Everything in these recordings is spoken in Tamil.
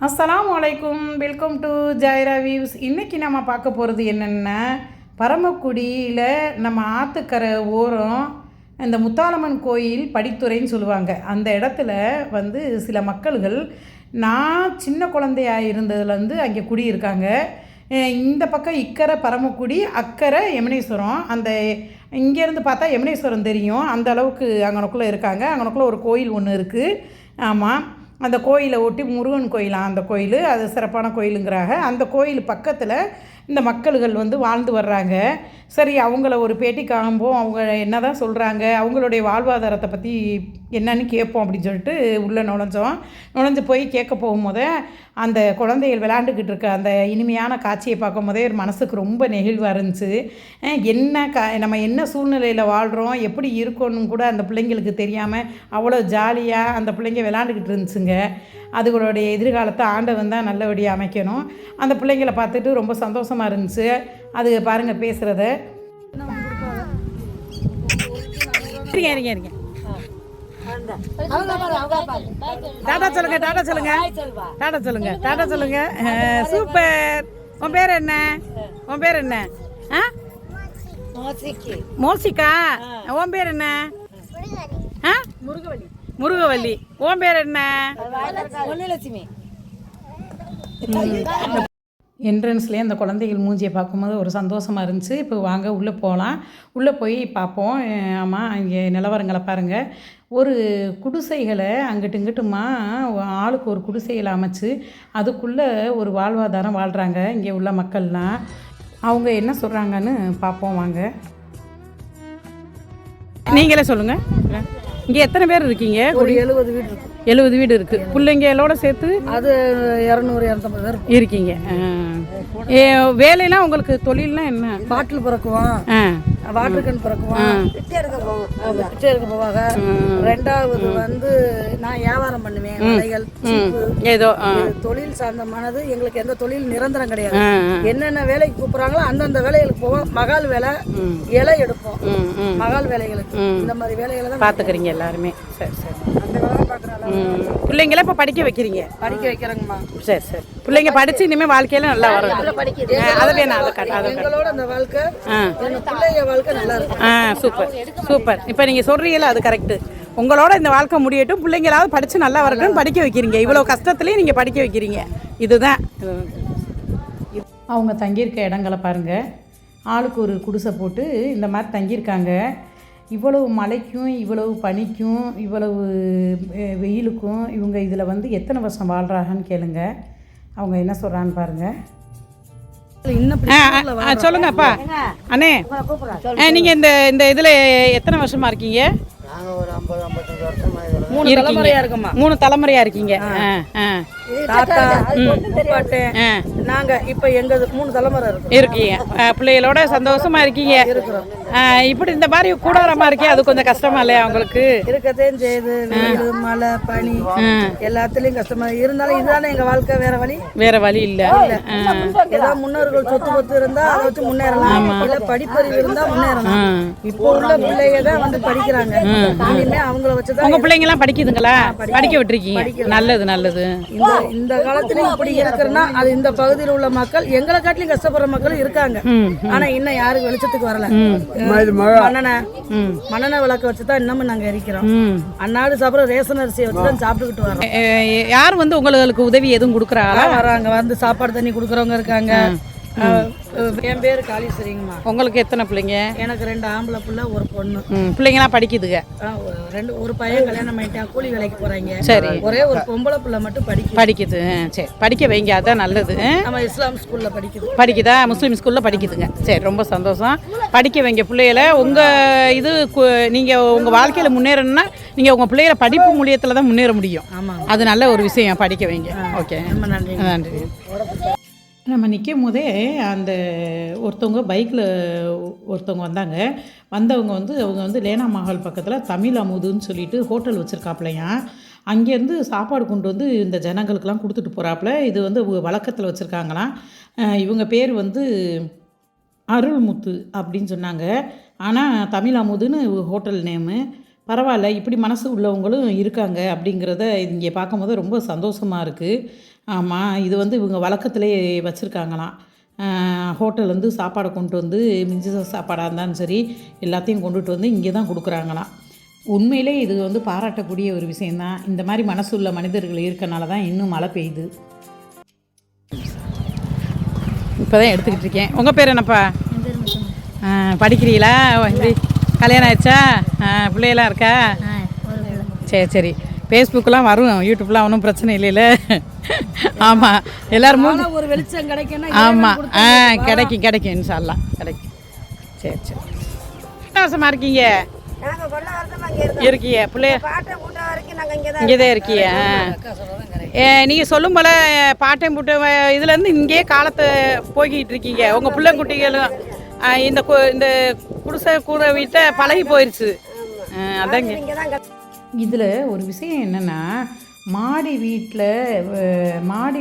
அஸ்ஸலாமு அலைக்கும். Welcome to ஜாயிரா views. இன்றைக்கி நம்ம பார்க்க போகிறது என்னென்னா, பரமக்குடியில் நம்ம ஆற்றுக்கரை ஓரம் இந்த முத்தாலம்மன் கோயில் படித்துறைன்னு சொல்லுவாங்க. அந்த இடத்துல சில மக்கள்கள் நான் சின்ன குழந்தையாக இருந்ததுலேருந்து அங்கே குடியிருக்காங்க. இந்த பக்கம் இக்கரை பரமக்குடி, அக்கரை யமுனேஸ்வரம். அந்த இங்கேருந்து பார்த்தா யமுனேஸ்வரம் தெரியும். அந்த அளவுக்கு அங்கனக்குள்ளே இருக்காங்க. அங்கனக்குள்ளே ஒரு கோயில் ஒன்று இருக்குது. ஆமாம், அந்த கோயிலை ஒட்டி முருகன் கோயிலாக அந்த கோயில், அது சிறப்பான கோயிலுங்கிறாங்க. அந்த கோயில் பக்கத்தில் இந்த மக்கள்கள் வாழ்ந்து வர்றாங்க. சரி, அவங்கள ஒரு பேட்டி காண்போம், அவங்க என்ன தான் சொல்கிறாங்க, அவங்களுடைய வாழ்வாதாரத்தை பற்றி என்னன்னு கேட்போம் அப்படின்னு சொல்லிட்டு உள்ளே நுழைஞ்சு போய் கேட்க போகும்போதே அந்த குழந்தைகள் விளையாண்டுக்கிட்டு இருக்க அந்த இனிமையான காட்சியை பார்க்கும் போதே ஒரு மனசுக்கு ரொம்ப நெகிழ்வாக இருந்துச்சு. நம்ம என்ன சூழ்நிலையில் வாழ்கிறோம், எப்படி இருக்கணும் கூட அந்த பிள்ளைங்களுக்கு தெரியாமல் அவ்வளோ ஜாலியாக அந்த பிள்ளைங்க விளையாண்டுக்கிட்டு இருந்துச்சுங்க. அதுகளுடைய எதிர்காலத்தை ஆண்டவன் தான் நல்லபடியாக அமைக்கணும். அந்த பிள்ளைங்களை பார்த்துட்டு ரொம்ப சந்தோஷமாக இருந்துச்சு. அது பாருங்கள் பேசுகிறத. டாடா சொல்லுங்க. சூப்பர். உன் பேர் என்ன? மோசிகா. உன் பேர் என்ன? முருகவல்லி. உன் பேர் என்ன? என்ட்ரன்ஸ்லேயே அந்த குழந்தைகள் மூஞ்சியை பார்க்கும்போது ஒரு சந்தோஷமாக இருந்துச்சு. இப்போ வாங்க உள்ளே போகலாம். உள்ளே போய் பார்ப்போம். ஆமாம், இங்கே நிலவரங்களை பாருங்கள். ஒரு குடிசைகளை அங்கிட்டு இங்கிட்டுமா ஆளுக்கு ஒரு குடிசைகளை அமைச்சு அதுக்குள்ளே ஒரு வாழ்வாதாரம் வாழ்கிறாங்க இங்கே உள்ள மக்கள்லாம். அவங்க என்ன சொல்கிறாங்கன்னு பார்ப்போம் வாங்க. நீங்களே சொல்லுங்கள். இங்கே எத்தனை பேர் இருக்கீங்க? ஒரு 70 வீடு இருக்கு. 70 வீடு இருக்குது. பிள்ளைங்களோட சேர்த்து அது 200-250 பேர் இருக்கீங்க. வேலையெல்லாம் உங்களுக்கு தொழில்லாம் என்ன? பாட்டில் பிறக்குவோம், வாட்டர் கேன் பிறக்குவோம், பிச்சை எடுக்க போவாங்க. ரெண்டாவது நான் வியாபாரம் பண்ணுவேன். வலைகள் ஏதோ தொழில் சார்ந்தமானது. எங்களுக்கு எந்த தொழில் நிரந்தரம் கிடையாது. என்னென்ன வேலைக்கு கூப்பிடுறாங்களோ அந்தந்த வேலைகளுக்கு போவோம். மகால் வேலை, இலை எடுப்போம். மகால் வேலைகளுக்கு இந்த மாதிரி வேலைகளை தான் பார்த்துக்கிறீங்க எல்லாருமே. சரி சரி. அந்த வேலை பார்க்குறாங்க. பிள்ளைங்கள இப்போ படிக்க வைக்கிறாங்கம்மா. சரி. பிள்ளைங்க படிச்சு இனிமேல் வாழ்க்கையில நல்லா வரும். அதை வேணாம். எங்களோட அந்த வாழ்க்கை, பிள்ளைங்க வாழ்க்கை நல்லா இருக்கும். சூப்பர். இப்போ நீங்கள் சொல்கிறீங்களா, அது கரெக்டு. உங்களோட இந்த வாழ்க்கை முடியட்டும், பிள்ளைங்களாவது படித்து நல்லா வரட்டும் படிக்க வைக்கிறீங்க. இவ்வளோ கஷ்டத்துலேயும் நீங்கள் படிக்க வைக்கிறீங்க. இதுதான் அவங்க தங்கியிருக்க இடங்களை பாருங்கள். ஆளுக்கு ஒரு குடிசை போட்டு இந்த மாதிரி தங்கியிருக்காங்க. இவ்வளவு மழைக்கும், இவ்வளவு பனிக்கும், இவ்வளவு வெயிலுக்கும் இவங்க இதில் எத்தனை வருஷம் வாழ்கிறாங்கன்னு கேளுங்க. அவங்க என்ன சொல்கிறான்னு பாருங்கள். சொல்லுங்கப்பா. அண்ணே, நீங்கள் இந்த இதில் எத்தனை வருஷமாக இருக்கீங்க? 3 தலைமுறையா இருக்கீங்க. தாத்தா, நாங்க இப்ப எங்க 3 தலைமுறை இருக்கீங்க. பிள்ளைகளோட சந்தோஷமா இருக்கீங்க. இப்படி இந்த மாதிரி கூடாரமா இருக்கே, அது கொஞ்சம் கஷ்டமா இல்லையா உங்களுக்கு? இருக்கத்தையும் செய்யுது. மழை பனி எல்லாத்துலயும் கஷ்டமா இருந்தாலும் இதுதானே எங்க வாழ்க்கை. வேற வழி இல்ல. ஏதாவது முன்னோர்கள் சொத்து இருந்தா அதை வச்சு முன்னேறலாம். இல்ல படிப்பறிவு இருந்தா முன்னேறலாம். இப்போ உள்ள பிள்ளைங்க தான் படிக்கிறாங்க. இனிமே அவங்கள வச்சுதான். உங்க பிள்ளைங்க எல்லாம் படிக்குதுங்களா? படிக்க விட்டுருக்கீங்க. நல்லது. இந்த காலத்துல இப்படி இருக்குன்னா அது இந்த பகுதியில் உள்ள மக்கள் எங்களை காட்டிலும் கஷ்டப்படுற மக்கள் இருக்காங்க. ஆனா இன்னும் யாருக்கு வெளிச்சத்துக்கு வரல. மண்ணெண்ண விளக்க வச்சுதான் இன்னமும் நாங்க எரிக்கிறோம். அன்னாடு சாப்பிட ரேஷன் அரிசியை வச்சுதான் சாப்பிட்டுக்கிட்டு வரோம். யார் உங்களுக்கு உதவி எதுவும் கொடுக்குறாங்களா? வராங்க, சாப்பாடு தண்ணி கொடுக்குறவங்க இருக்காங்க. என் பேர் காளீஸ்வரிங்கம்மா. உங்களுக்கு எத்தனை பிள்ளைங்க? எனக்கு 2 ஆம்பளை பிள்ளை, ஒரு பொண்ணு. பிள்ளைங்களாம் படிக்குதுங்க? ஒரு பையன் கல்யாணம் பண்ணிட்டா கூலி வேலைக்கு போறாங்க. சரி. ஒரே ஒரு பொம்பளை பிள்ளை மட்டும் படிக்குது. சரி, படிக்க வைங்க, அதான் நல்லது. நம்ம இஸ்லாம் ஸ்கூல்ல படிக்குதா? முஸ்லீம் ஸ்கூல்ல படிக்குதுங்க. சரி, ரொம்ப சந்தோஷம். படிக்க வைங்க பிள்ளைகளை. நீங்க உங்க வாழ்க்கையில முன்னேறணும்னா நீங்க உங்க பிள்ளைகளை படிப்பு மூலியத்துல தான் முன்னேற முடியும். அது நல்ல ஒரு விஷயம். படிக்க வைங்க. ஓகே, நன்றி. நம்ம நிற்கும் போதே அந்த ஒருத்தவங்க பைக்கில் வந்தாங்க. வந்தவங்க அவங்க லேனா மஹால் பக்கத்தில் தமிழ் அமுதுன்னு சொல்லிட்டு ஹோட்டல் வச்சுருக்காப்புலையாம். அங்கேருந்து சாப்பாடு கொண்டு இந்த ஜனங்களுக்கெல்லாம் கொடுத்துட்டு போகிறாப்புல. இது வழக்கத்தில் வச்சுருக்காங்களாம். இவங்க பேர் அருள்முத்து அப்படின்னு சொன்னாங்க. ஆனால் தமிழ் அமுதுன்னு ஹோட்டல் நேமு. பரவாயில்ல, இப்படி மனசு உள்ளவங்களும் இருக்காங்க அப்படிங்கிறத இங்கே பார்க்கும்போது ரொம்ப சந்தோஷமாக இருக்குது. ஆமாம், இது வந்து இவங்க வழக்கத்திலே வச்சுருக்காங்களாம். ஹோட்டல்லேருந்து சாப்பாடை கொண்டு வந்து மிஞ்சின சாப்பாடாக இருந்தாலும் சரி எல்லாத்தையும் கொண்டுட்டு வந்து இங்கே தான் கொடுக்குறாங்களாம். உண்மையிலே இது வந்து பாராட்டக்கூடிய ஒரு விஷயந்தான். இந்த மாதிரி மனசுள்ள மனிதர்கள் இருக்கனால தான் இன்னும் மழை பெய்யுது. இப்போ தான் எடுத்துக்கிட்டு இருக்கேன். உங்கள் பேர் என்னப்பா? படிக்கிறீங்களா? எப்படி கல்யாணம் ஆயிடுச்சா? பிள்ளையெல்லாம் இருக்கா? சரி சரி. ஃபேஸ்புக்கெலாம் வரும், யூடியூப்லாம் ஒன்றும் பிரச்சனை இல்லைல்ல? ஆமாம், எல்லோரும் ஒரு வெளிச்சம் கிடைக்கணும். ஆமாம், கிடைக்கும் கிடைக்கும், இன்ஷால்லா கிடைக்கும். சரி சரி. எத்தனை வருஷமாக இருக்கீங்க? இருக்கீங்க பிள்ளைய இங்கே தான் இருக்கீங்க. நீங்கள் சொல்லும் போல் பாட்டையும் புட்டு இதுலேருந்து இங்கேயே காலத்தை போய்கிட்டு இருக்கீங்க. உங்கள் பிள்ளை குட்டிகளும் இந்த குடிசை கூரை வீட்டை பழகி போயிடுச்சு. அதாங்க. இதில் ஒரு விஷயம் என்னென்னா, மாடி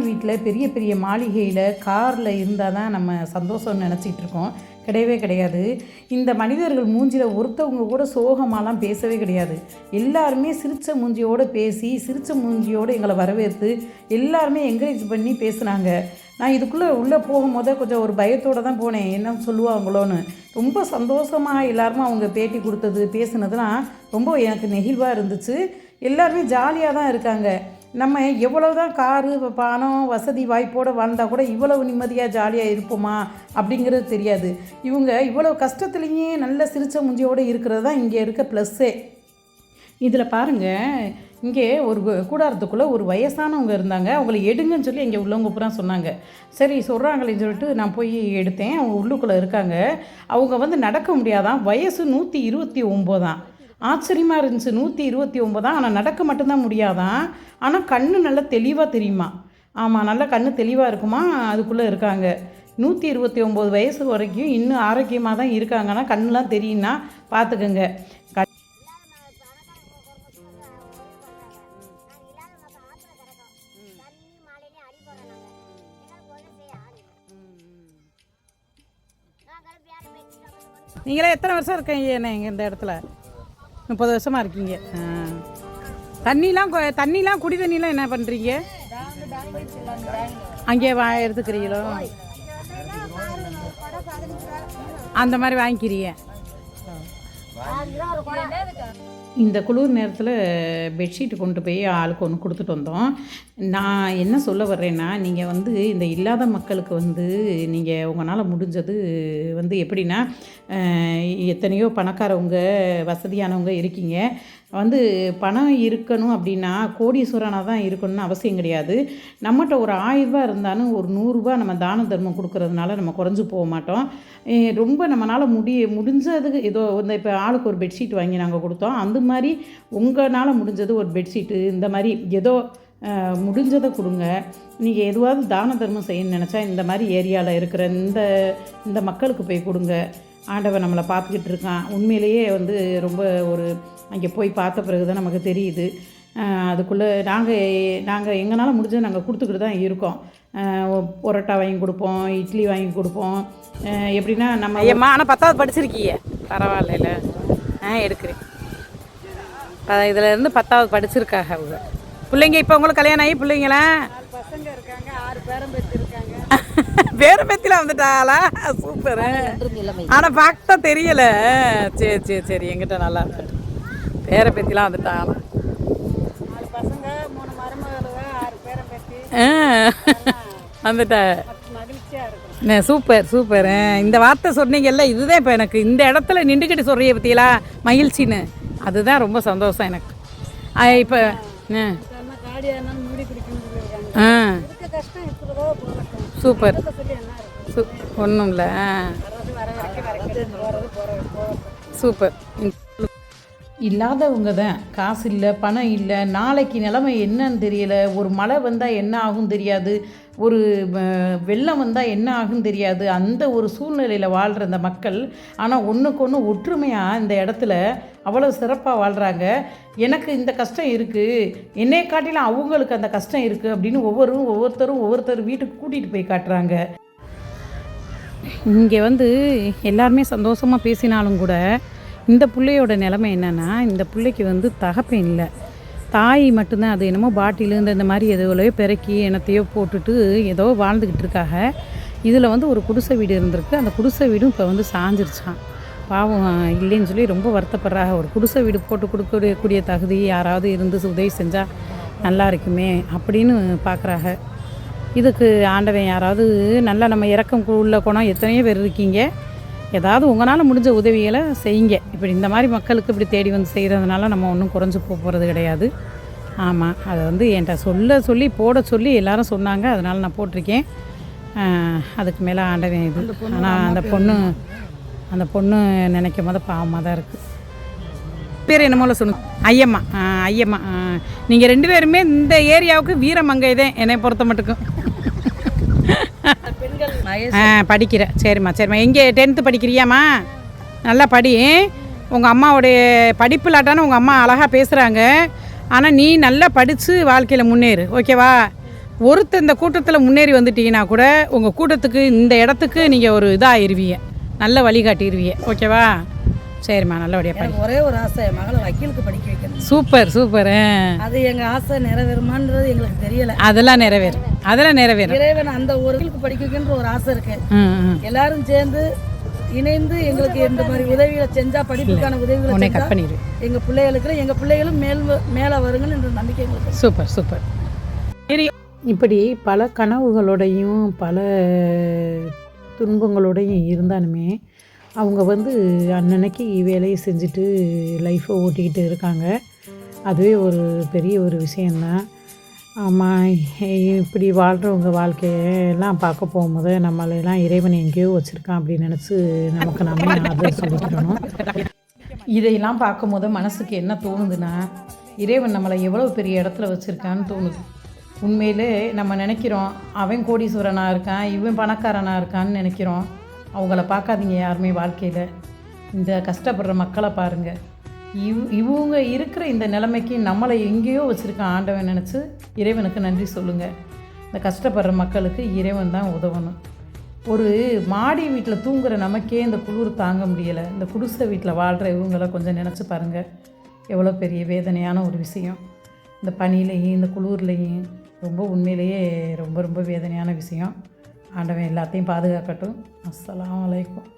வீட்டில் பெரிய பெரிய மாளிகையில் காரில் இருந்தால் தான் நம்ம சந்தோஷம்னு நினச்சிட்டு இருக்கோம். கிடையவே கிடையாது. இந்த மனிதர்கள் மூஞ்சியில் ஒருத்தவங்க கூட சோகமாலாம் பேசவே கிடையாது. எல்லாருமே சிரித்த மூஞ்சியோடு பேசி, சிரித்த மூஞ்சியோடு எங்களை வரவேற்று எல்லாருமே என்கரேஜ் பண்ணி பேசுனாங்க. நான் உள்ளே போகும்போது கொஞ்சம் ஒரு பயத்தோடு தான் போனேன், என்ன சொல்லுவாங்களோன்னு. ரொம்ப சந்தோஷமாக எல்லாருமே அவங்க பேட்டி கொடுத்தது பேசுனதுலாம் ரொம்ப எனக்கு நெகிழ்வாக இருந்துச்சு. எல்லாருமே ஜாலியாக தான் இருக்காங்க. நம்ம எவ்வளோ தான் காரு பணம் வசதி வாய்ப்போடு வாழ்ந்தால் கூட இவ்வளவு நிம்மதியாக ஜாலியாக இருப்போமா அப்படிங்கிறது தெரியாது. இவங்க இவ்வளோ கஷ்டத்துலேயே நல்ல சிரிச்ச மூஞ்சியோடு இருக்கிறது தான் இங்கே இருக்க ப்ளஸ்ஸே. இதில் பாருங்கள், இங்கே ஒரு கூடாரத்துக்குள்ளே ஒரு வயசானவங்க இருந்தாங்க. அவங்கள எடுங்கன்னு சொல்லி இங்கே உள்ளவங்க பூரா சொன்னாங்க. சரி சொல்கிறாங்களேன்னு சொல்லிட்டு நான் போய் எடுத்தேன். அவங்க உள்ளுக்குள்ளே இருக்காங்க. அவங்க வந்து நடக்க முடியாதான். வயசு 129 தான். ஆச்சரியமாக இருந்துச்சு. 129 தான், ஆனால் நடக்க மட்டும்தான் முடியாதான். ஆனால் கண்ணு நல்லா தெளிவாக தெரியுமா. ஆமாம், நல்லா கண்ணு தெளிவாக இருக்குமா. அதுக்குள்ளே இருக்காங்க. 129 வயசு வரைக்கும் இன்னும் ஆரோக்கியமாக தான் இருக்காங்கன்னா கண்ணுலாம் தெரியும்னா பார்த்துக்கோங்க. நீங்களே எத்தனை வருஷம் இருக்கீங்க நீங்கள் இந்த இடத்துல? 30 வருஷமாக இருக்கீங்க. தண்ணிலாம் குடி தண்ணிலாம் என்ன பண்ணுறீங்க? அங்கேயே எடுத்துக்கிறீங்களோ? அந்த மாதிரி வாங்கிக்கிறீங்க. இந்த குளிர் நேரத்தில் பெட்ஷீட் கொண்டு போய் ஆளுக்கு ஒன்று கொடுத்துட்டு வந்தோம். நான் என்ன சொல்ல வர்றேன்னா, நீங்கள் வந்து இந்த இல்லாத மக்களுக்கு வந்து நீங்கள் உங்களால் முடிஞ்சது வந்து எப்படின்னா, எத்தனையோ பணக்காரவங்க வசதியானவங்க இருக்கீங்க. வந்து பணம் இருக்கணும் அப்படின்னா கோடீஸ்வரனாக தான் இருக்கணும்னு அவசியம் கிடையாது. நம்மகிட்ட ஒரு 1000 ரூபா இருந்தாலும் ஒரு 100 ரூபா நம்ம தான தர்மம் கொடுக்கறதுனால நம்ம குறைஞ்சி போக மாட்டோம். ரொம்ப நம்மளால் முடிஞ்சதுக்கு ஏதோ இந்த இப்போ ஆளுக்கு ஒரு பெட்ஷீட் வாங்கி நாங்கள் கொடுத்தோம். அந்த மாதிரி உங்களால் முடிஞ்சது ஒரு பெட்ஷீட்டு இந்த மாதிரி ஏதோ முடிஞ்சதை கொடுங்க. நீங்கள் எதுவாவது தான தர்மம் செய்யணும்னு நினச்சா இந்த மாதிரி ஏரியாவில் இருக்கிற இந்த மக்களுக்கு போய் கொடுங்க. ஆண்டவன் நம்மளை பார்த்துக்கிட்டு இருக்கான். உண்மையிலேயே வந்து ரொம்ப ஒரு அங்கே போய் பார்த்த பிறகு தான் நமக்கு தெரியுது. அதுக்குள்ளே நாங்கள் எங்களால் முடிஞ்சதை நாங்கள் கொடுத்துக்கிட்டு தான் இருக்கோம். பரோட்டா வாங்கி கொடுப்போம், இட்லி வாங்கி கொடுப்போம். எப்படின்னா நம்ம ஆனால் 10வது படிச்சிருக்கீங்க, பரவாயில்ல. எடுக்கிறேன். இதிலேருந்து 10வது படிச்சிருக்காங்க அவங்க பிள்ளைங்க. இப்போ உங்களுக்கு கல்யாணம் ஆகி பிள்ளைங்களா? 4 பசங்க இருக்காங்க, 6 பேரம்பேத்தி இருக்காங்க. பேரம்பேத்திலாம் வந்துட்டாளா? சூப்பர். ஆனால் பார்க்க தெரியலை. சரி சரி சரி, எங்கிட்ட நல்லா இருக்கு. பேரம்பேத்திலாம் வந்துட்டாளா? 4 பசங்க, 3 மருமகளுங்க, 6 பேரம்பேத்தி வந்துட்டா. மகிழ்ச்சியாக இருக்கும். Super super. இந்த வார்த்தை சொன்னீங்கல்ல, இதுதான் இப்போ எனக்கு இந்த இடத்துல நின்றுக்கிட்டு சொல்கிறிய பற்றியெல்லாம் மகிழ்ச்சின்னு. அதுதான் ரொம்ப சந்தோஷம் எனக்கு. இப்போ சூப்பர். ஒன்றும் இல்லை. சூப்பர். இல்லாதவங்க தான், காசு இல்லை, பணம் இல்லை, நாளைக்கு நிலைமை என்னன்னு தெரியல, ஒரு மழை வந்தால் என்ன ஆகும் தெரியாது, ஒரு வெள்ளம் வந்தால் என்ன ஆகும் தெரியாது, அந்த ஒரு சூழ்நிலையில் வாழ்கிற அந்த மக்கள் ஆனால் ஒன்றுக்கு ஒன்று ஒற்றுமையாக இந்த இடத்துல அவ்வளோ சிறப்பாக வாழ்கிறாங்க. எனக்கு இந்த கஷ்டம் இருக்குது, என்னை காட்டிலும் அவங்களுக்கு அந்த கஷ்டம் இருக்குது அப்படின்னு ஒவ்வொருத்தரும் வீட்டுக்கு கூட்டிகிட்டு போய் காட்டுறாங்க. இங்கே வந்து எல்லாருமே சந்தோஷமாக பேசினாலும் கூட இந்த பிள்ளையோட நிலைமை என்னென்னா, இந்த பிள்ளைக்கு வந்து தகப்பன் இல்லை. தாய் மட்டும்தான் அது என்னமோ பாட்டிலு இந்த மாதிரி எதுலையோ பிறக்கி என்னத்தையோ போட்டுட்டு ஏதோ வாழ்ந்துக்கிட்டு இருக்காங்க. இதில் வந்து ஒரு குடிசை வீடு இருந்திருக்கு. அந்த குடிசை வீடும் இப்போ வந்து சாஞ்சிருச்சான். பாவம் இல்லைன்னு சொல்லி ரொம்ப வருத்தப்படுறாங்க. ஒரு குடிசை வீடு போட்டு கொடுக்கக்கூடிய தகுதி யாராவது இருந்து உதவி செஞ்சால் நல்லா இருக்குமே அப்படின்னு பார்க்குறாங்க. இதுக்கு ஆண்டவன் யாராவது நல்லா நம்ம இறக்கம் உள்ள குணம் எத்தனையோ பேர் இருக்கீங்க, ஏதாவது உங்களால் முடிஞ்ச உதவிகளை செய்யுங்க. இப்படி இந்த மாதிரி மக்களுக்கு இப்படி தேடி வந்து செய்கிறதுனால நம்ம ஒன்றும் குறைஞ்சி போகிறது கிடையாது. ஆமாம், அதை வந்து என்கிட்ட சொல்லி போட சொல்லி எல்லோரும் சொன்னாங்க. அதனால் நான் போட்டிருக்கேன். அதுக்கு மேலே ஆண்டவன் இது. ஆனால் அந்த பொண்ணு நினைக்கும் போது பாவமாக தான் இருக்குது. பேர் என்னமோல சொல்லுங்க. ஐயம்மா. ஐயம்மா, நீங்கள் 2 பேருமே இந்த ஏரியாவுக்கு வீரமங்கை தான் என்னை பொறுத்த மட்டுக்கும். படிக்கிற. சரிம்மா. எங்கே 10th படிக்கிறியாம்மா? நல்லா படி. உங்கள் அம்மாவுடைய படிப்புலாட்டான உங்கள் அம்மா அழகாக பேசுகிறாங்க. ஆனால் நீ நல்லா படித்து வாழ்க்கையில் முன்னேறு, ஓகேவா? ஒருத்தர் இந்த கூட்டத்தில் முன்னேறி வந்துட்டீங்கன்னா கூட உங்கள் கூட்டத்துக்கு இந்த இடத்துக்கு நீங்கள் ஒரு இதாகிருவீங்க, நல்ல வழிகாட்டிடுவீங்க, ஓகேவா? சரிம்மா, நல்லபடியாக படி. ஒரே ஒரு ஆசை, என் மகளை வக்கீலுக்கு படிக்க வைக்கணும். சூப்பர். அது எங்கள் ஆசை நிறைவேறுமான்றது எங்களுக்கு தெரியலை. அதெல்லாம் நிறைவேறும். இறைவன் அந்த ஒரு வக்கீலுக்கு படிக்க வைக்கின்ற ஒரு ஆசை இருக்கு. எல்லாரும் சேர்ந்து இணைந்து எங்களுக்கு இந்த மாதிரி உதவிகளை செஞ்சா, படிப்புக்கான உதவிகளை கட் பண்ணிடு. எங்கள் பிள்ளைகளும் மேலே வருங்கன்னு என்ற நம்பிக்கை எங்களுக்கு. சூப்பர். இப்படி பல கனவுகளோடையும் பல துன்பங்களோடையும் இருந்தாலுமே அவங்க வந்து அன்னன்னைக்கு வேலையை செஞ்சுட்டு லைஃப்பை ஓட்டிக்கிட்டு இருக்காங்க. அதுவே ஒரு பெரிய ஒரு விஷயந்தான். ஆமாம், இப்படி வாழ்கிறவங்க வாழ்க்கையெல்லாம் பார்க்க போகும்போது நம்மளெல்லாம் இறைவன் எங்கேயோ வச்சுருக்கான் அப்படின்னு நினச்சி நமக்கு நாமே ஆதரவு சொல்லிக்கிறணும். இதையெல்லாம் பார்க்கும்போது மனசுக்கு என்ன தோணுதுன்னா, இறைவன் நம்மளை எவ்வளோ பெரிய இடத்துல வச்சுருக்கான்னு தோணுது. உண்மையிலே நம்ம நினைக்கிறோம் அவன் கோடீஸ்வரனாக இருக்கான், இவன் பணக்காரனாக இருக்கான்னு நினைக்கிறோம். அவங்கள பார்க்காதீங்க யாருமே வாழ்க்கையில். இந்த கஷ்டப்படுற மக்களை பாருங்கள். இவங்க இருக்கிற இந்த நிலைமைக்கு நம்மளை எங்கேயோ வச்சுருக்கான் ஆண்டவன் நினச்சி இறைவனுக்கு நன்றி சொல்லுங்கள். இந்த கஷ்டப்படுற மக்களுக்கு இறைவன் தான் உதவணும். ஒரு மாடி வீட்டில் தூங்குகிற நமக்கே இந்த குளிர் தாங்க முடியலை. இந்த குடிசை வீட்டில் வாழ்கிற இவங்களை கொஞ்சம் நினச்சி பாருங்கள், எவ்வளோ பெரிய வேதனையான ஒரு விஷயம். இந்த பனியிலையும் இந்த குளிர்லையும் ரொம்ப உண்மையிலேயே ரொம்ப வேதனையான விஷயம். ஆண்டவன் எல்லாத்தையும் பாதுகாக்கட்டும். அஸ்ஸலாமு அலைக்கும்.